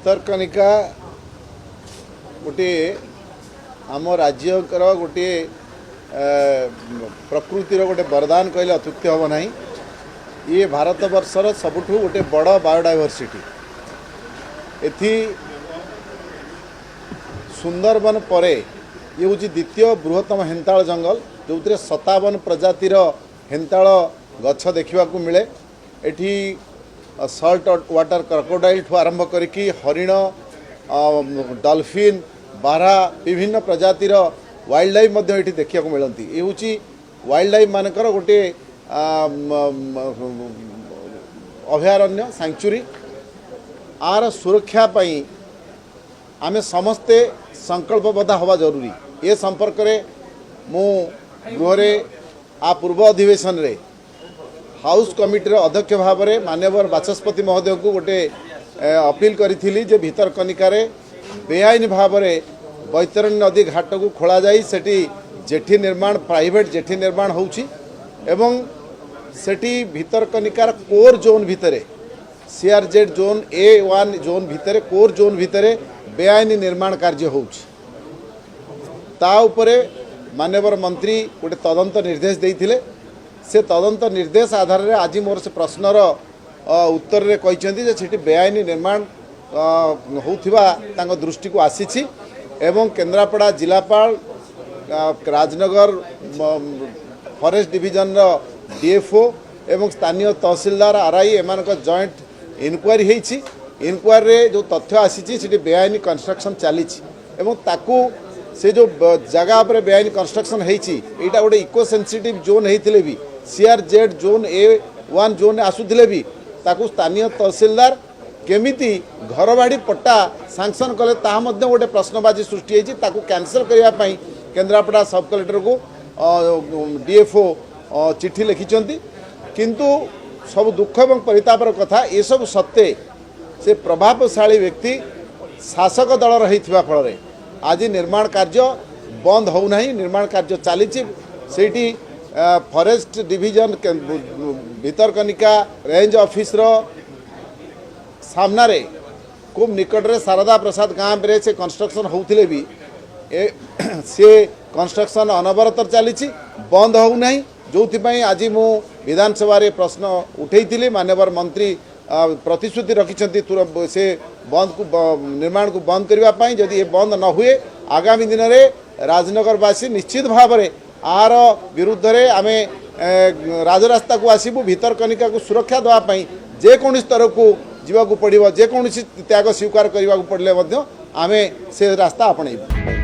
भितरकनिका गोटे आम राज्यर गोटे प्रकृतिर गोटे वरदान कहले अत्युक्ति हम ना। ये भारत वर्षर सबुठू गोटे बड़ बायोडाइवर्सिटी। एथि सुंदरबन परे ये हूँ द्वितीय बृहत्तम हेन्ताल जंगल जो 57 प्रजातिर हेन्ताल गछ देखा मिले। एठी सल्ट वाटर क्रोकोडाइल ठू आरंभ करिकी हरिण डॉल्फिन बारहा विभिन्न प्रजातिर वाइल्ड लाइफ मध्य एठी देखा मिलती। ये हूँ वाइल्ड लाइफ मानकर गोटे अभयारण्य सैंक्चुरी। आर सुरक्षा पाई आमे समस्ते संकल्पबद्ध हवा जरूरी। ये संपर्क में मु गृहरे आ पूर्व अधिवेशन रे हाउस कमिटी अध्यक्ष भाव में माननीय बाचस्पति महोदय को गोटे अपील करी जे भितरकनिकार बेआईन भाव में बैतरणी नदी घाट को खोल जाई सेठी जेठी निर्माण प्राइवेट जेठी निर्माण होउछि एवं सेठी भितरकनिकार कोर जोन भितरे सीआरजेड जोन A1 जोन भितरे कोर जोन भितरे बेआईन निर्माण कार्य होउछि। ता उपरे माननीय मंत्री गोटे तदंत निर्देश देइथिले। से तदंत निर्देश आधार रे आज मोर से प्रश्नर उत्तर रे कहिसेंती जे सेठी बेआईन निर्माण होउथिबा तांग दृष्टि को आसीछि एवं केन्द्रापड़ा जिलापाल राजनगर फॉरेस्ट डिविजन डीएफओ एवं स्थानीय तहसीलदार आरआई एमानक जॉइंट इनक्वारी होईछि। इनक्वारी रे जो तथ्य आसीछि सेठी बेआईन कंस्ट्रक्शन चलीछि एवं ताकू से जो जगह पर बेआईन कंस्ट्रक्शन होईछि एटा गोटे इको सेंसिटिव जोन होइथिले भी सीआरजेड जोन A1 जोन आसुथिले भी ताकू स्थानीय तहसीलदार केमिति घर बाड़ी पट्टा सांक्शन कले ता मध्य गोटे प्रश्नबाजी सृष्टि होईछि। ताकू कैंसल करिया पई केन्द्रापड़ा सब कलेक्टर को डीएफओ चिट्ठी लिखिचंती। किंतु सब दुख एवं परितापर कथा ये सब सत्य से प्रभावशाली व्यक्ति शासक दल रही फल आज निर्माण कार्य बंद हो नहीं। निर्माण कार्य चली सेठी forest division Bhitarkanika range office सामना रे खूब निकट रे शारदा प्रसाद गाँव में से कंस्ट्रक्शन होते भी से कंस्ट्रक्शन अनवरत चली बंद हो नहीं। जो आज मु विधानसभा रे प्रश्न उठे माननीय मंत्री प्रतिश्रुति रखिछंती से बंद को निर्माण को बंद करने जदि ये बंद न हुए आगामी दिन में राजनगरवासी निश्चित भाव में आर विरुद्ध रे आमे राजरास्ता को आसबू। भितरकनिका को सुरक्षा देवाई जेकोसी स्तर को जीवा पड़ो जेकोसी त्याग स्वीकार करने को पड़े आमे से रास्ता आपणेबू।